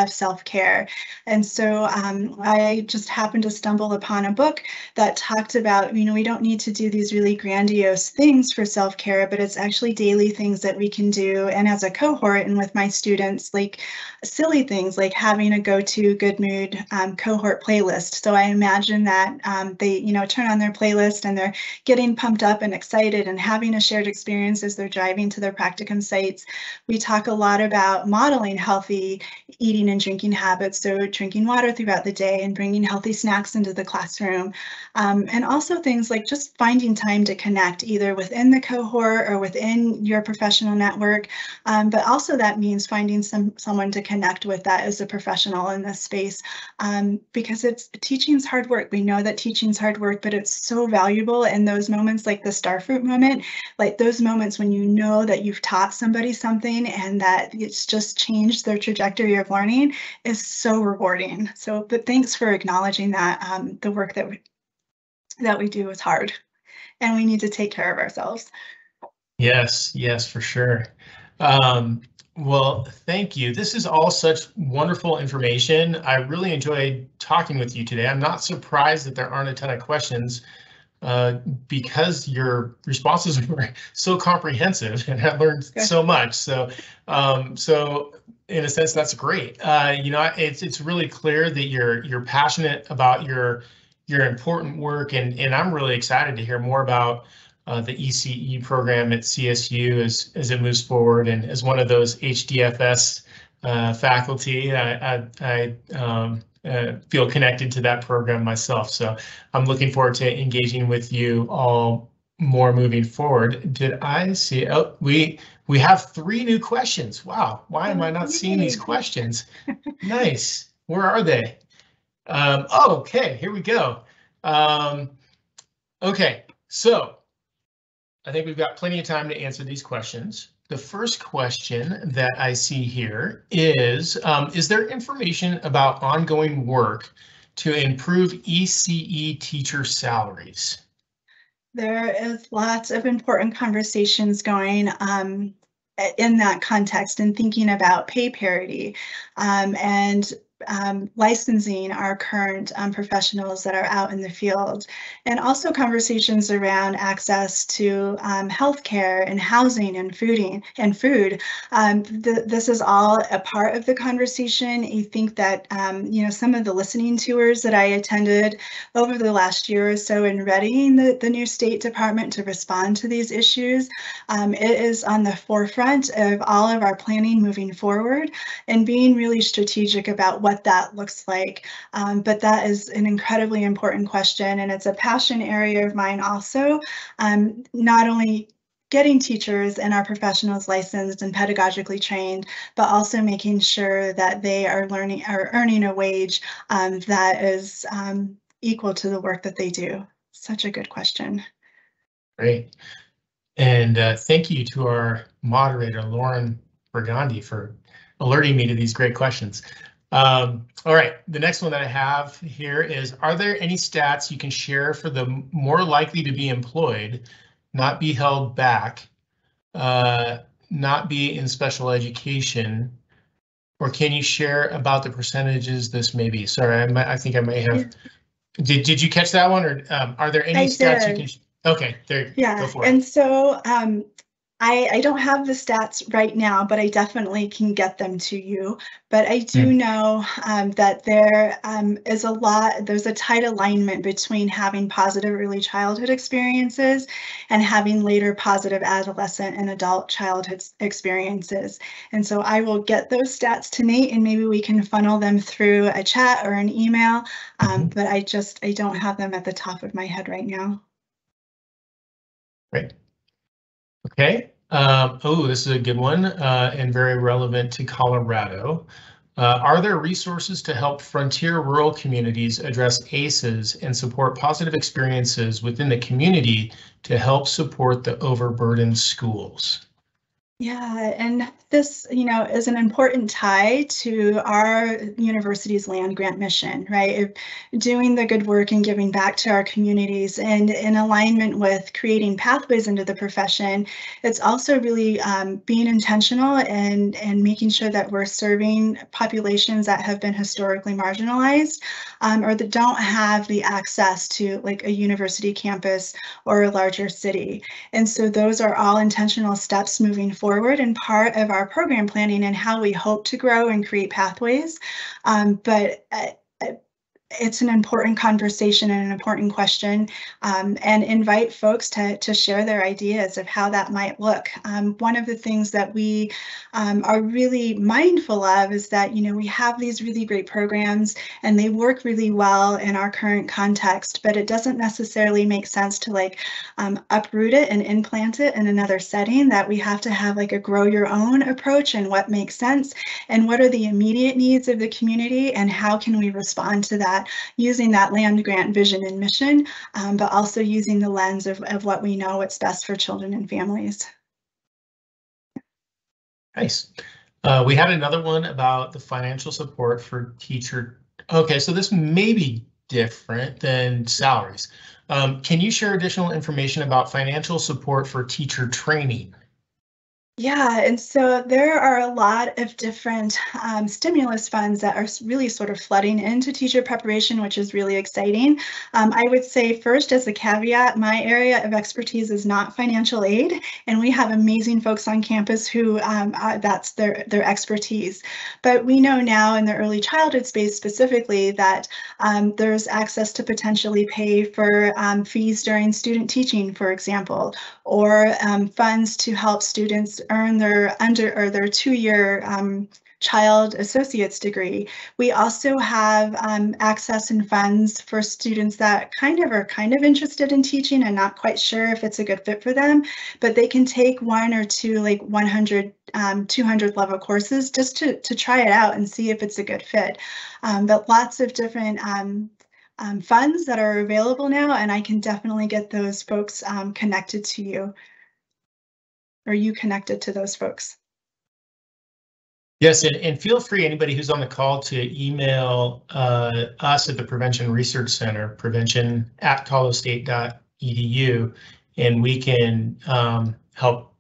self-care. And so I just happened to stumble upon a book that talked about, we don't need to do these really grandiose things for self-care, but it's actually daily things that we can do. And as a cohort and with my students, like silly things like having a go-to good mood cohort playlist. So I imagine that they, turn on their playlist and they're getting pumped up and excited and having a shared experience as they're driving to their practicum sites. We talk a lot about modeling healthy eating and drinking habits, so drinking water throughout the day and bringing healthy snacks into the classroom. And also things like just finding time to connect either within the cohort or within your professional network. But also that means finding someone to connect with that as a professional in this space, because teaching's hard work. We know that teaching's hard work, but it's so valuable in those moments like the starfruit moment, like those moments when you know that you've taught somebody something and that it's just changed their trajectory of learning is so rewarding. So, but thanks for acknowledging that the work that we do is hard and we need to take care of ourselves. Yes, for sure. Well, thank you. This is all such wonderful information. I really enjoyed talking with you today. I'm not surprised that there aren't a ton of questions because your responses were so comprehensive and I learned so much. So in a sense, that's great. It's really clear that you're passionate about your important work, and I'm really excited to hear more about the ECE program at CSU as it moves forward, and as one of those HDFS faculty, I feel connected to that program myself. So I'm looking forward to engaging with you all more moving forward. Did I see? Oh, we have 3 new questions. Wow, why am I not seeing these questions? Nice. Where are they? Oh, okay, here we go. Okay, so I think we've got plenty of time to answer these questions. The first question that I see here is there information about ongoing work to improve ECE teacher salaries? There is lots of important conversations going in that context and thinking about pay parity and licensing our current professionals that are out in the field, and also conversations around access to healthcare and housing and food. This is all a part of the conversation. I think that some of the listening tours that I attended over the last year or so in readying the new State Department to respond to these issues, it is on the forefront of all of our planning moving forward and being really strategic about what that looks like. But that is an incredibly important question, and it's a passion area of mine also, not only getting teachers and our professionals licensed and pedagogically trained, but also making sure that they are earning a wage that is equal to the work that they do. Such a good question. Great. And thank you to our moderator, Lauren Burgundy, for alerting me to these great questions. All right, the next one that I have here is, are there any stats you can share for the more likely to be employed, not be held back, not be in special education, or can you share about the percentages this may be? Sorry, I think I may have. Did you catch that one, or are there any stats you can? Okay, there. Yeah, go for it. and so I don't have the stats right now, but I definitely can get them to you. But I do know that there's a tight alignment between having positive early childhood experiences and having later positive adolescent and adult childhood experiences. And so I will get those stats to Nate, and maybe we can funnel them through a chat or an email, but I don't have them at the top of my head right now. Great. Okay. Oh, this is a good one and very relevant to Colorado. Are there resources to help frontier rural communities address ACEs and support positive experiences within the community to help support the overburdened schools? Yeah, and this, is an important tie to our university's land grant mission, right? Doing the good work and giving back to our communities, and in alignment with creating pathways into the profession. It's also really being intentional and making sure that we're serving populations that have been historically marginalized or that don't have the access to like a university campus or a larger city. And so those are all intentional steps moving forward and part of our program planning and how we hope to grow and create pathways. But it's an important conversation and an important question, and invite folks to share their ideas of how that might look. One of the things that we are really mindful of is that, we have these really great programs and they work really well in our current context, but it doesn't necessarily make sense to uproot it and implant it in another setting. That we have to have a grow your own approach and what makes sense and what are the immediate needs of the community and how can we respond to that, using that land grant vision and mission, but also using the lens of what we know what's best for children and families. Nice. We had another one about the financial support for teacher. Okay, so this may be different than salaries. Can you share additional information about financial support for teacher training? Yeah, and so there are a lot of different stimulus funds that are really sort of flooding into teacher preparation, which is really exciting. I would say first, as a caveat, my area of expertise is not financial aid, and we have amazing folks on campus who that's their expertise. But we know now in the early childhood space specifically that there's access to potentially pay for fees during student teaching, for example, or funds to help students earn their their 2-year child associate's degree. We also have access and funds for students that are kind of interested in teaching and not quite sure if it's a good fit for them, but they can take 1 or 2 like 100, 200 level courses just to try it out and see if it's a good fit. But lots of different funds that are available now, and I can definitely get those folks connected to you. Are you connected to those folks? Yes, and feel free, anybody who's on the call, to email us at the Prevention Research Center, prevention@colostate.edu, and we can help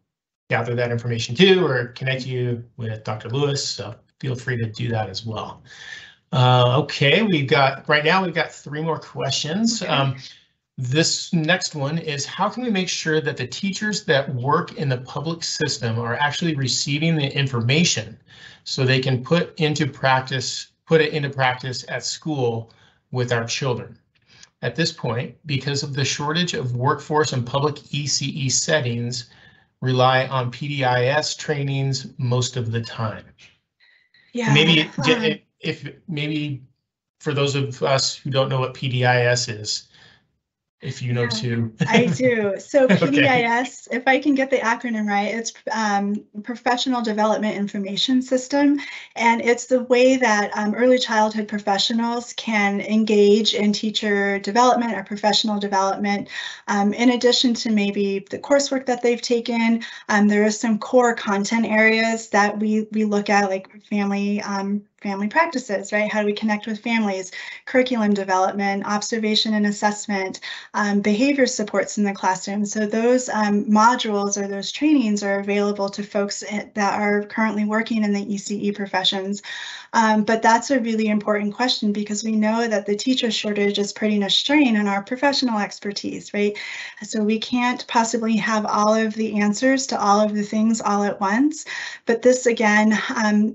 gather that information too, or connect you with Dr. Lewis. So feel free to do that as well. Okay, right now we've got 3 more questions. Okay. This next one is, how can we make sure that the teachers that work in the public system are actually receiving the information so they can put it into practice at school with our children? At this point, because of the shortage of workforce and public ECE settings, rely on PDIS trainings most of the time. Yeah. Maybe maybe for those of us who don't know what PDIS is, if you know too. I do. So PDIS, okay. If I can get the acronym right, it's Professional Development Information System, and it's the way that early childhood professionals can engage in teacher development or professional development. In addition to maybe the coursework that they've taken, there are some core content areas that we look at, like family practices, right? How do we connect with families, curriculum development, observation and assessment, behavior supports in the classroom. So those modules or those trainings are available to folks that are currently working in the ECE professions. But that's a really important question because we know that the teacher shortage is putting a strain on our professional expertise, right? So we can't possibly have all of the answers to all of the things all at once. But this again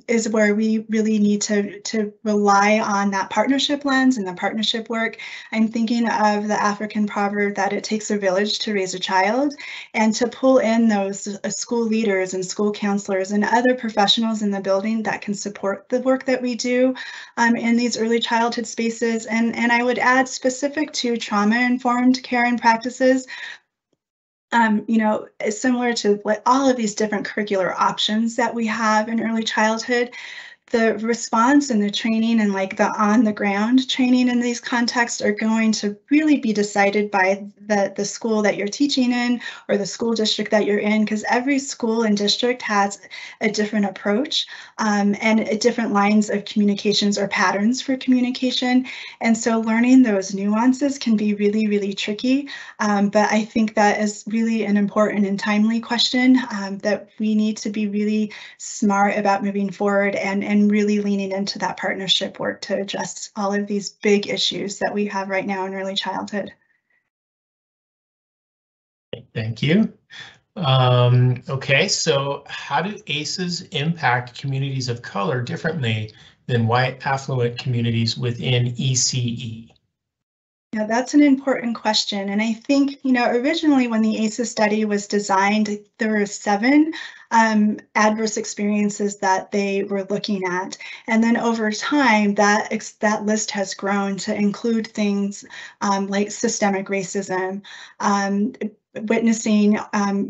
is where we really need to rely on that partnership lens and the partnership work. I'm thinking of the African proverb that it takes a village to raise a child, and to pull in those school leaders and school counselors and other professionals in the building that can support the work that we do in these early childhood spaces. And I would add, specific to trauma-informed care and practices, you know, similar to all of these different curricular options that we have in early childhood, the response and the training and like the on the ground training in these contexts are going to really be decided by the school that you're teaching in or the school district that you're in, because every school and district has a different approach and different lines of communications or patterns for communication. And so learning those nuances can be really, really tricky. But I think that is really an important and timely question that we need to be really smart about moving forward and really leaning into that partnership work to address all of these big issues that we have right now in early childhood. Thank you. Okay, so how do ACEs impact communities of color differently than white affluent communities within ECE? Yeah, that's an important question. And I think, you know, originally when the ACEs study was designed, there were 7 adverse experiences that they were looking at. And then over time, that list has grown to include things like systemic racism, witnessing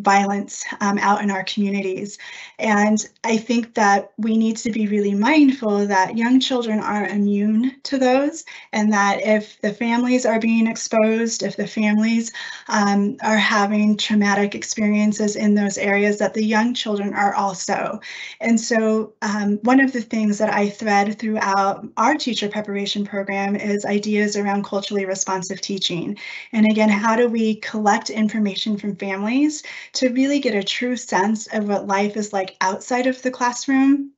violence out in our communities. And I think that we need to be really mindful that young children aren't immune to those, and that if the families are being exposed, if the families are having traumatic experiences in those areas, that the young children are also. And so one of the things that I thread throughout our teacher preparation program is ideas around culturally responsive teaching. And again, how do we collect information information from families to really get a true sense of what life is like outside of the classroom.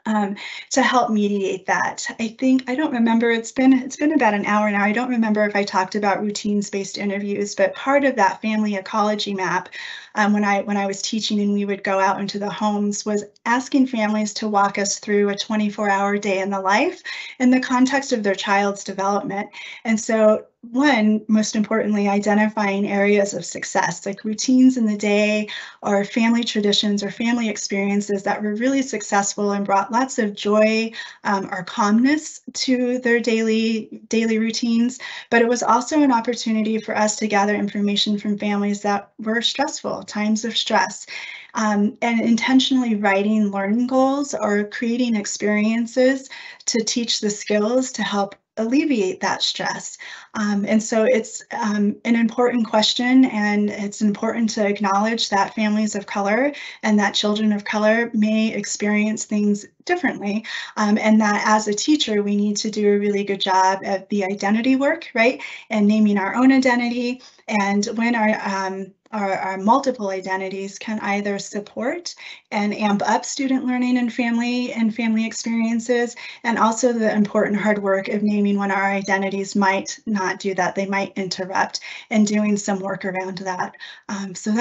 To help mediate that. I don't remember, it's been about an hour now. I don't remember if I talked about routines-based interviews, but part of that family ecology map when I was teaching and we would go out into the homes was asking families to walk us through a 24-hour day in the life in the context of their child's development. And so one, most importantly, identifying areas of success, like routines in the day or family traditions or family experiences that were really successful and brought lots of joy or calmness to their daily routines. But it was also an opportunity for us to gather information from families that were stressful, times of stress. And intentionally writing learning goals or creating experiences to teach the skills to help alleviate that stress. And so it's an important question, and it's important to acknowledge that families of color and that children of color may experience things differently, and that as a teacher, we need to do a really good job at the identity work, right? And naming our own identity, and when our multiple identities can either support and amp up student learning and family experiences, and also the important hard work of naming when our identities might not do that, they might interrupt, and doing some work around that. So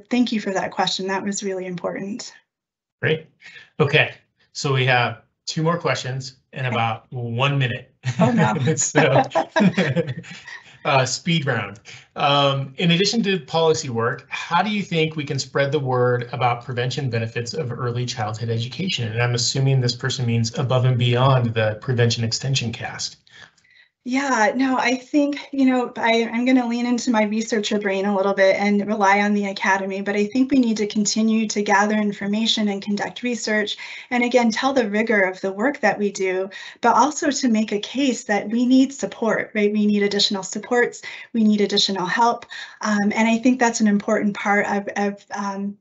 thank you for that question. That was really important. Great. Okay, so we have 2 more questions in about 1 minute. Oh no. So speed round. In addition to policy work, how do you think we can spread the word about prevention benefits of early childhood education? And I'm assuming this person means above and beyond the Prevention Extension Cast. Yeah, no, I think, I'm going to lean into my researcher brain a little bit and rely on the academy, but I think we need to continue to gather information and conduct research, and again, tell the rigor of the work that we do, but also to make a case that we need support, right? We need additional supports, we need additional help, and I think that's an important part of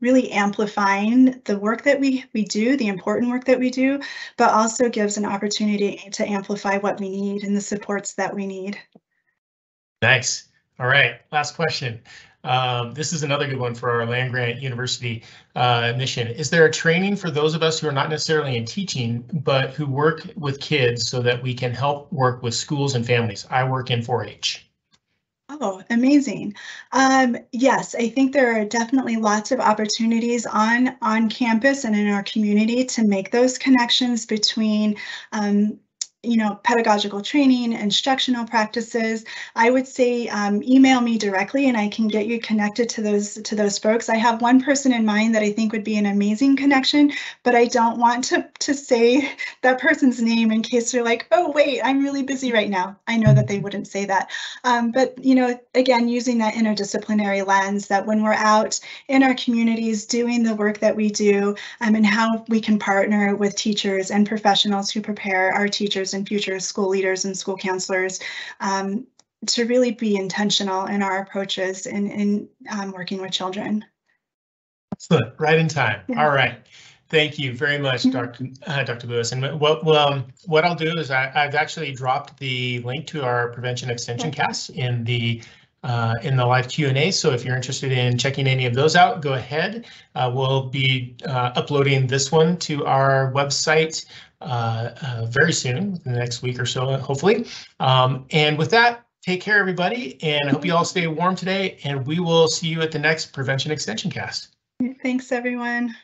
really amplifying the work that we do, the important work that we do, but also gives an opportunity to amplify what we need and the supports that we need. Nice. All right, last question. This is another good one for our land-grant university mission. Is there a training for those of us who are not necessarily in teaching, but who work with kids so that we can help work with schools and families? I work in 4-H. Oh, amazing. Yes, I think there are definitely lots of opportunities on campus and in our community to make those connections between pedagogical training, instructional practices. I would say email me directly and I can get you connected to those folks. I have one person in mind that I think would be an amazing connection, but I don't want to say that person's name in case they're like, oh, wait, I'm really busy right now. I know that they wouldn't say that. But, again, using that interdisciplinary lens that when we're out in our communities doing the work that we do and how we can partner with teachers and professionals who prepare our teachers and future school leaders and school counselors to really be intentional in our approaches in working with children. Excellent, right in time. Yeah. All right. Thank you very much, Dr. Lewis. And what I'll do is I've actually dropped the link to our Prevention Extension Cast in the live Q&A. So if you're interested in checking any of those out, go ahead. We'll be uploading this one to our website very soon, within the next week or so, hopefully. And with that, take care, everybody, and I hope you all stay warm today, and we will see you at the next Prevention Extension Cast. Thanks, everyone.